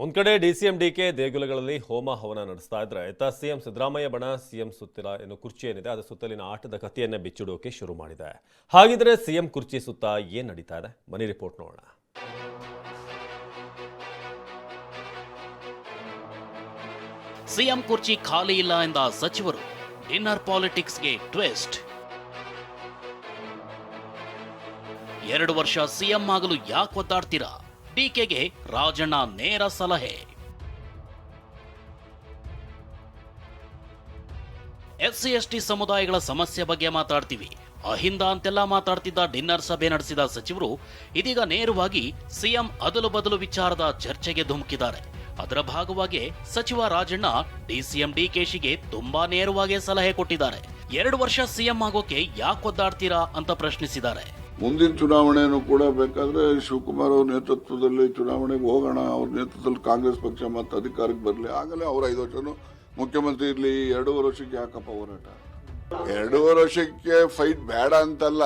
ಒಂದ್ ಕಡೆ DCM DK ದೇಗುಲಗಳಲ್ಲಿ ಹೋಮ ಹವನ ನಡೆಸ್ತಾ ಇದ್ರೆ ಇತ್ತ ಸಿಎಂ ಸಿದ್ದರಾಮಯ್ಯ ಬಣ ಸಿಎಂ ಸುತ್ತಿನ ಏನು ಕುರ್ಚಿ ಏನಿದೆ ಅದರ ಸುತ್ತಲಿನ ಆಟದ ಕಥೆಯನ್ನೇ ಬಿಚ್ಚಿಡೋಕೆ ಶುರು ಮಾಡಿದೆ. ಹಾಗಿದ್ರೆ ಸಿಎಂ ಕುರ್ಚಿ ಸುತ್ತ ಏನ್ ನಡೀತಾ ಇದೆ ಮನಿ ರಿಪೋರ್ಟ್ ನೋಡೋಣ. ಸಿಎಂ ಕುರ್ಚಿ ಖಾಲಿ ಇಲ್ಲ ಎಂದ ಸಚಿವರು, ಡಿನ್ನರ್ ಪಾಲಿಟಿಕ್ಸ್ಗೆ ಟ್ವಿಸ್ಟ್. 2 ವರ್ಷ ಸಿಎಂ ಆಗಲು ಯಾಕೆ ಒದ್ದಾಡ್ತೀರಾ? ಡಿಕೆಗೆ ರಾಜಣ್ಣ ನೇರ ಸಲಹೆ. ಎಸ್ಸಿ ಎಸ್ಟಿ ಸಮುದಾಯಗಳ ಸಮಸ್ಯೆ ಬಗ್ಗೆ ಮಾತಾಡ್ತೀವಿ, ಅಹಿಂದ ಅಂತೆಲ್ಲ ಮಾತಾಡ್ತಿದ್ದ ಡಿನ್ನರ್ ಸಭೆ ನಡೆಸಿದ ಸಚಿವರು ಇದೀಗ ನೇರವಾಗಿ ಸಿಎಂ ಅದಲು ಬದಲು ವಿಚಾರದ ಚರ್ಚೆಗೆ ಧುಮುಕಿದ್ದಾರೆ. ಅದರ ಭಾಗವಾಗಿ ಸಚಿವ ರಾಜಣ್ಣ ಡಿಸಿಎಂ ಡಿಕೆಶಿಗೆ ತುಂಬಾ ನೇರವಾಗಿ ಸಲಹೆ ಕೊಟ್ಟಿದ್ದಾರೆ. 2 ವರ್ಷ ಸಿಎಂ ಆಗೋಕೆ ಯಾಕೆ ಒದ್ದಾಡ್ತೀರಾ ಅಂತ ಪ್ರಶ್ನಿಸಿದ್ದಾರೆ. ಮುಂದಿನ ಚುನಾವಣೆಯನ್ನು ಕೂಡ ಬೇಕಾದ್ರೆ ಶಿವಕುಮಾರ್ ಅವ್ರ ನೇತೃತ್ವದಲ್ಲಿ ಚುನಾವಣೆಗೆ ಹೋಗೋಣ, ಅವ್ರ ನೇತೃತ್ವದಲ್ಲಿ ಕಾಂಗ್ರೆಸ್ ಪಕ್ಷ ಮತ್ತೆ ಅಧಿಕಾರಕ್ಕೆ ಬರಲಿ, ಆಗಲೇ ಅವ್ರ 5 ವರ್ಷನೂ ಮುಖ್ಯಮಂತ್ರಿ ಇರಲಿ. 2 ವರ್ಷಕ್ಕೆ ಯಾಕಪ್ಪ ಹೋರಾಟ? 2 ವರ್ಷಕ್ಕೆ ಫೈಟ್ ಬೇಡ ಅಂತಲ್ಲ,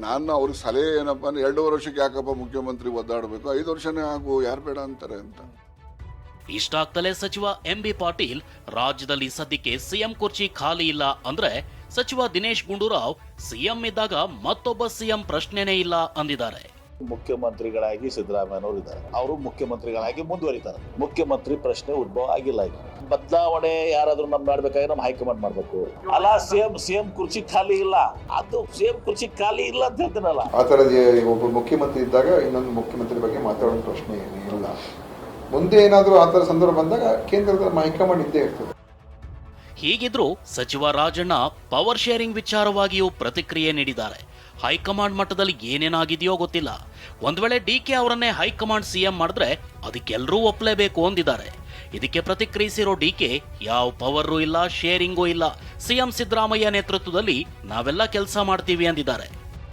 ನಾನು ಅವ್ರಿಗೆ ಸಲಹೆ ಏನಪ್ಪ ಅಂದ್ರೆ 2 ವರ್ಷಕ್ಕೆ ಯಾಕಪ್ಪ ಮುಖ್ಯಮಂತ್ರಿ ಒದ್ದಾಡಬೇಕು, 5 ವರ್ಷನೇ ಆಗು, ಯಾರು ಬೇಡ ಅಂತಾರೆ ಅಂತ. ಇಷ್ಟಾಗ್ತಲೇ ಸಚಿವ ಎಂಬಿ ಪಾಟೀಲ್, ರಾಜ್ಯದಲ್ಲಿ ಸದ್ಯಕ್ಕೆ ಸಿಎಂ ಕುರ್ಚಿ ಖಾಲಿ ಇಲ್ಲ ಅಂದ್ರೆ ಸಚಿವ ದಿನೇಶ್ ಗುಂಡೂರಾವ್ ಸಿಎಂ ಇದ್ದಾಗ ಮತ್ತೊಬ್ಬ ಸಿಎಂ ಪ್ರಶ್ನೆನೇ ಇಲ್ಲ ಅಂದಿದ್ದಾರೆ. ಮುಖ್ಯಮಂತ್ರಿಗಳಾಗಿ ಸಿದ್ದರಾಮಯ್ಯನವರು ಇದ್ದಾರೆ, ಅವರು ಮುಖ್ಯಮಂತ್ರಿಗಳಾಗಿ ಮುಂದುವರಿತಾರೆ. ಮುಖ್ಯಮಂತ್ರಿ ಪ್ರಶ್ನೆ ಉದ್ಭವ ಆಗಿಲ್ಲ. ಈಗ ಬದಲಾವಣೆ ಯಾರಾದ್ರೂ ನಮ್ ಮಾಡ್ಬೇಕಾದ್ರೆ ನಮ್ಮ ಹೈಕಮಾಂಡ್ ಮಾಡ್ಬೇಕು. ಅಲ್ಲ, ಸಿಎಂ ಕುರ್ಚಿ ಖಾಲಿ ಇಲ್ಲ, ಅದು ಸಿಎಂ ಕುರ್ಚಿ ಖಾಲಿ ಇಲ್ಲ ಅಂತ ಹೇಳ್ತೀನಲ್ಲ. ಆ ತರ ಒಬ್ಬ ಮುಖ್ಯಮಂತ್ರಿ ಇದ್ದಾಗ ಇನ್ನೊಂದು ಮುಖ್ಯಮಂತ್ರಿ ಬಗ್ಗೆ ಮಾತಾಡೋ ಪ್ರಶ್ನೆ ಇಲ್ಲ. ಮುಂದೆ ಏನಾದ್ರೂ ಆ ತರ ಸಂದರ್ಭ ಬಂದಾಗ ಕೇಂದ್ರದ ಹೈಕಮಾಂಡ್ ಇದ್ದೇ ಇರ್ತದೆ. ಹೀಗಿದ್ರೂ ಸಚಿವ ರಾಜಣ್ಣ ಪವರ್ ಶೇರಿಂಗ್ ವಿಚಾರವಾಗಿಯೂ ಪ್ರತಿಕ್ರಿಯೆ ನೀಡಿದ್ದಾರೆ. ಹೈಕಮಾಂಡ್ ಮಟ್ಟದಲ್ಲಿ ಏನೇನಾಗಿದೆಯೋ ಗೊತ್ತಿಲ್ಲ, ಒಂದ್ ವೇಳೆ ಡಿಕೆ ಅವರನ್ನೇ ಹೈಕಮಾಂಡ್ ಸಿಎಂ ಮಾಡಿದ್ರೆ ಅದಕ್ಕೆಲ್ಲರೂ ಒಪ್ಪಲೇಬೇಕು ಅಂದಿದ್ದಾರೆ. ಇದಕ್ಕೆ ಪ್ರತಿಕ್ರಿಯಿಸಿರೋ ಡಿಕೆ, ಯಾವ ಪವರ್ ಇಲ್ಲ, ಶೇರಿಂಗೂ ಇಲ್ಲ, ಸಿಎಂ ಸಿದ್ದರಾಮಯ್ಯ ನೇತೃತ್ವದಲ್ಲಿ ನಾವೆಲ್ಲ ಕೆಲಸ ಮಾಡ್ತೀವಿ ಅಂದಿದ್ದಾರೆ.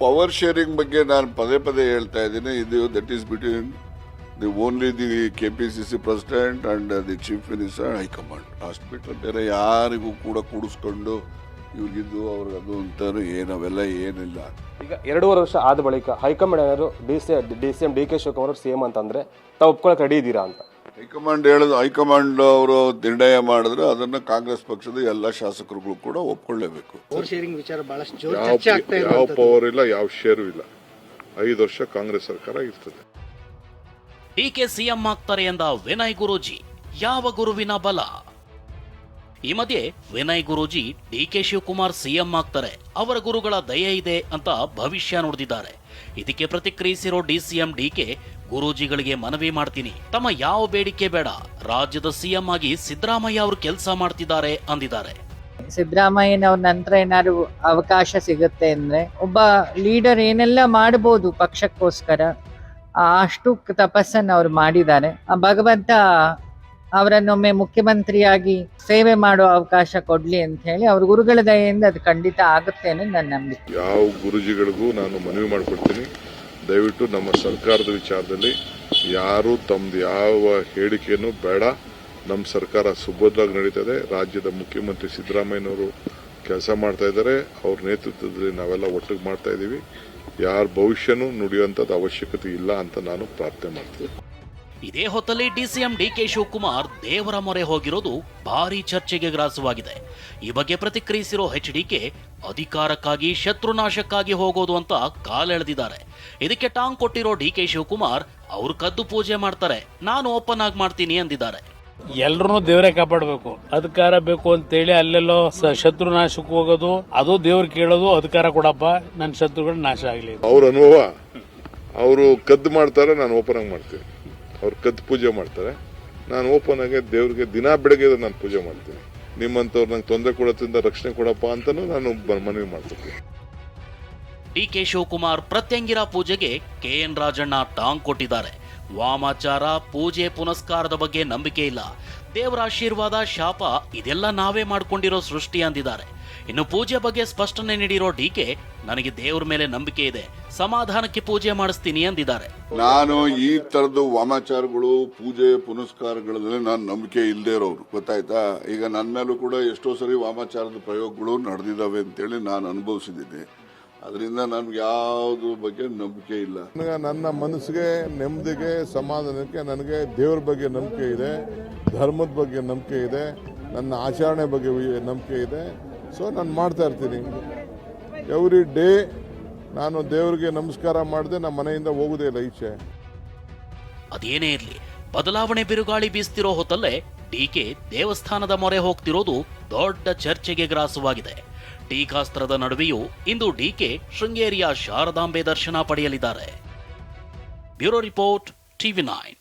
ಪವರ್ ಶೇರಿಂಗ್ ಬಗ್ಗೆ ನಾನು ಪದೇ ಪದೇ ಹೇಳ್ತಾ ಇದ್ದೀನಿ, ಇದು that is between only the KPCC president and the chief minister and high command. ಅಷ್ಟು ಬಿಟ್ಟರೆ ಬೇರೆ ಯಾರಿಗೂ ಕೂಡ ಕೂಡಿಸ್ಕೊಂಡು ಇವ್ರಿಗಿದ್ದು ಅವ್ರಿಗದು ಅಂತಾನು ಅವೆಲ್ಲ ಏನಿಲ್ಲ. ಈಗ 2 ವರ್ಷ ಆದ ಬಳಿಕ ಹೈಕಮಾಂಡ್ ಏನಾದ್ರು ಡಿಸಿಎಂ ಡಿಕೆ ಶಿವಕುಮಾರ್ ಸಿಎಂ ಅಂತಂದ್ರೆ ತಾವು ಒಪ್ಕೊಳಕ್ ರೆಡಿ ಇದ್ದೀರಾ ಅಂತ ಹೈಕಮಾಂಡ್ ಅವರು ನಿರ್ಣಯ ಮಾಡಿದ್ರೆ ಅದನ್ನ ಕಾಂಗ್ರೆಸ್ ಪಕ್ಷದ ಎಲ್ಲ ಶಾಸಕರುಗಳು ಕೂಡ ಒಪ್ಕೊಳ್ಳೇಬೇಕು. ಯಾವ ಪವರ್ ಇಲ್ಲ, ಯಾವ ಶೇರು ಇಲ್ಲ, 5 ವರ್ಷ ಕಾಂಗ್ರೆಸ್ ಸರ್ಕಾರ ಇರ್ತದೆ. ಡಿಕೆ ಸಿಎಂ ಆಗ್ತಾರೆ ಎಂದ ವಿನಯ್ ಗುರೂಜಿ, ಯಾವ ಗುರುವಿನ ಬಲ? ಈ ಮಧ್ಯೆ ವಿನಯ್ ಗುರೂಜಿ ಡಿಕೆ ಶಿವಕುಮಾರ್ ಸಿಎಂ ಆಗ್ತಾರೆ, ಅವರ ಗುರುಗಳ ದಯೆ ಇದೆ ಅಂತ ಭವಿಷ್ಯ ನುಡಿದಿದ್ದಾರೆ. ಇದಕ್ಕೆ ಪ್ರತಿಕ್ರಿಯಿಸಿರೋ ಡಿಸಿಎಂ ಡಿಕೆ, ಗುರೂಜಿಗಳಿಗೆ ಮನವಿ ಮಾಡ್ತೀನಿ, ತಮ್ಮ ಯಾವ ಬೇಡಿಕೆ ಬೇಡ, ರಾಜ್ಯದ ಸಿಎಂ ಆಗಿ ಸಿದ್ದರಾಮಯ್ಯ ಅವರು ಕೆಲಸ ಮಾಡ್ತಿದ್ದಾರೆ ಅಂದಿದ್ದಾರೆ. ಸಿದ್ದರಾಮಯ್ಯನವ್ರ ನಂತರ ಏನಾದ್ರು ಅವಕಾಶ ಸಿಗುತ್ತೆ ಅಂದ್ರೆ ಒಬ್ಬ ಲೀಡರ್ ಏನೆಲ್ಲ ಮಾಡಬಹುದು ಪಕ್ಷಕ್ಕೋಸ್ಕರ ಅಷ್ಟು ತಪಸ್ಸನ್ನು ಅವ್ರು ಮಾಡಿದ್ದಾರೆ. ಆ ಭಗವಂತ ಅವರನ್ನೊಮ್ಮೆ ಮುಖ್ಯಮಂತ್ರಿಯಾಗಿ ಸೇವೆ ಮಾಡೋ ಅವಕಾಶ ಕೊಡ್ಲಿ ಅಂತ ಹೇಳಿ ಅವ್ರ ಗುರುಗಳ ದಯೆಯಿಂದ ಅದು ಖಂಡಿತ ಆಗುತ್ತೆ ಅನ್ನೋದು ನನ್ನ ನಂಬಿಕೆ. ಯಾವ ಗುರುಜಿಗಳಿಗೂ ನಾನು ಮನವಿ ಮಾಡ್ಕೊಡ್ತೀನಿ, ದಯವಿಟ್ಟು ನಮ್ಮ ಸರ್ಕಾರದ ವಿಚಾರದಲ್ಲಿ ಯಾರು ತಮ್ದು ಯಾವ ಹೇಳಿಕೆಯನ್ನು ಬೇಡ. ನಮ್ಮ ಸರ್ಕಾರ ಸುಭದ್ರವಾಗಿ ನಡೀತದೆ. ರಾಜ್ಯದ ಮುಖ್ಯಮಂತ್ರಿ ಸಿದ್ದರಾಮಯ್ಯನವರು ಕೆಲಸ ಮಾಡ್ತಾ ಇದ್ದಾರೆ, ಅವ್ರ ನೇತೃತ್ವದಲ್ಲಿ ನಾವೆಲ್ಲ ಒಟ್ಟಿಗೆ ಮಾಡ್ತಾ ಇದ್ದೀವಿ. ಯಾರ ಭವಿಷ್ಯನೂ ನುಡಿಯುವಂಥದ್ದು ಅವಶ್ಯಕತೆ ಇಲ್ಲ ಅಂತ ನಾನು ಪ್ರಾರ್ಥನೆ ಮಾಡ್ತೀನಿ. ಇದೇ ಹೊತ್ತಲ್ಲಿ ಡಿಸಿಎಂ ಡಿಕೆ ಶಿವಕುಮಾರ್ ದೇವರ ಮೊರೆ ಹೋಗಿರೋದು ಭಾರೀ ಚರ್ಚೆಗೆ ಗ್ರಾಸವಾಗಿದೆ. ಈ ಬಗ್ಗೆ ಪ್ರತಿಕ್ರಿಯಿಸಿರೋ ಎಚ್ಡಿಕೆ, ಅಧಿಕಾರಕ್ಕಾಗಿ ಶತ್ರುನಾಶಕ್ಕಾಗಿ ಹೋಗೋದು ಅಂತ ಕಾಲೆಳೆದಿದ್ದಾರೆ. ಇದಕ್ಕೆ ಟಾಂಗ್ ಕೊಟ್ಟಿರೋ ಡಿಕೆ ಶಿವಕುಮಾರ್, ಅವರು ಕದ್ದು ಪೂಜೆ ಮಾಡ್ತಾರೆ, ನಾನು ಓಪನ್ ಆಗಿ ಮಾಡ್ತೀನಿ ಅಂದಿದ್ದಾರೆ. ಎಲ್ರು ದೇವರೇ ಕಾಪಾಡಬೇಕು, ಅಧಿಕಾರ ಬೇಕು ಅಂತೇಳಿ ಅಲ್ಲೆಲ್ಲೋ ಶತ್ರು ನಾಶಕ್ಕೆ ಹೋಗೋದು, ಅದು ದೇವ್ರು ಕೇಳೋದು, ಅಧಿಕಾರ ಕೊಡಪ್ಪ, ನನ್ನ ಶತ್ರುಗಳು ನಾಶ ಆಗ್ಲಿ. ಅವ್ರ ಅನುಭವ, ಅವರು ಕದ್ದು ಮಾಡ್ತಾರೆ, ನಾನು ಓಪನ್ ಆಗಿ ಮಾಡ್ತೀನಿ. ಅವ್ರು ಕದ್ದು ಪೂಜೆ ಮಾಡ್ತಾರೆ, ನಾನು ಓಪನ್ ಆಗಿ ದೇವ್ರಿಗೆ ದಿನಾ ಬೆಳಗ್ಗೆ ನಾನು ಪೂಜೆ ಮಾಡ್ತೀನಿ. ನಿಮ್ಮಂತವ್ರು ನಂಗೆ ತೊಂದರೆ ಕೊಡೋದ್ರಿಂದ ರಕ್ಷಣೆ ಕೊಡಪ್ಪ ಅಂತಾನು ನಾನು ಮನವಿ ಮಾಡ್ತೀನಿ. ಡಿಕೆ ಶಿವಕುಮಾರ್ ಪ್ರತ್ಯಂಗಿರ ಪೂಜೆಗೆ ಕೆಎನ್ ರಾಜಣ್ಣ ಟಾಂಗ್ ಕೊಟ್ಟಿದ್ದಾರೆ. ವಾಮಾಚಾರ, ಪೂಜೆ ಪುನಸ್ಕಾರದ ಬಗ್ಗೆ ನಂಬಿಕೆ ಇಲ್ಲ, ದೇವರ ಆಶೀರ್ವಾದ, ಶಾಪ ಇದೆಲ್ಲ ನಾವೇ ಮಾಡ್ಕೊಂಡಿರೋ ಸೃಷ್ಟಿ ಅಂದಿದ್ದಾರೆ. ಇನ್ನು ಪೂಜೆ ಬಗ್ಗೆ ಸ್ಪಷ್ಟನೆ ನೀಡಿರೋ ಡಿಕೆ, ನನಗೆ ದೇವ್ರ ಮೇಲೆ ನಂಬಿಕೆ ಇದೆ, ಸಮಾಧಾನಕ್ಕೆ ಪೂಜೆ ಮಾಡಿಸ್ತೀನಿ ಅಂದಿದ್ದಾರೆ. ನಾನು ಈ ತರದ್ದು ವಾಮಾಚಾರಗಳು, ಪೂಜೆ ಪುನಸ್ಕಾರಗಳಲ್ಲಿ ನಾನು ನಂಬಿಕೆ ಇಲ್ಲದೆ ಇರೋರು, ಗೊತ್ತಾಯ್ತಾ? ಈಗ ನನ್ನ ಮೇಲೂ ಕೂಡ ಎಷ್ಟೋ ಸರಿ ವಾಮಾಚಾರದ ಪ್ರಯೋಗಗಳು ನಡೆದಿದ್ದಾವೆ ಅಂತೇಳಿ ನಾನು ಅನುಭವಿಸಿದ್ದೀನಿ. ಅದರಿಂದ ನನ್ಗೆ ಯಾವ್ದು ಬಗ್ಗೆ ನಂಬಿಕೆ ಇಲ್ಲ. ನನ್ನ ಮನಸ್ಸಿಗೆ ನೆಮ್ಮದಿಗೆ ಸಮಾಧಾನಕ್ಕೆ ನನಗೆ ದೇವ್ರ ಬಗ್ಗೆ ನಂಬಿಕೆ ಇದೆ, ಧರ್ಮದ ಬಗ್ಗೆ ನಂಬಿಕೆ ಇದೆ, ನನ್ನ ಆಚರಣೆ ಬಗ್ಗೆ ನಂಬಿಕೆ ಇದೆ. ಸೊ ನಾನು ಮಾಡ್ತಾ ಇರ್ತೀನಿ. ಎವ್ರಿ ಡೇ ನಾನು ದೇವರಿಗೆ ನಮಸ್ಕಾರ ಮಾಡದೆ ನಮ್ಮ ಮನೆಯಿಂದ ಹೋಗುದೇ ಇಲ್ಲ ಈಚೆ. ಅದೇನೇ ಇರಲಿ, ಬದಲಾವಣೆ ಬಿರುಗಾಳಿ ಬೀಸ್ತಿರೋ ಹೊತ್ತಲ್ಲೇ ಡಿಕೆ ದೇವಸ್ಥಾನದ ಮೊರೆ ಹೋಗ್ತಿರೋದು ದೊಡ್ಡ ಚರ್ಚೆಗೆ ಗ್ರಾಸವಾಗಿದೆ. ಟೀಕಾಸ್ತ್ರದ ನಡುವೆಯೂ ಇಂದು ಡಿಕೆ ಶೃಂಗೇರಿಯ ಶಾರದಾಂಬೆ ದರ್ಶನ ಪಡೆಯಲಿದ್ದಾರೆ. Bureau report, TV9.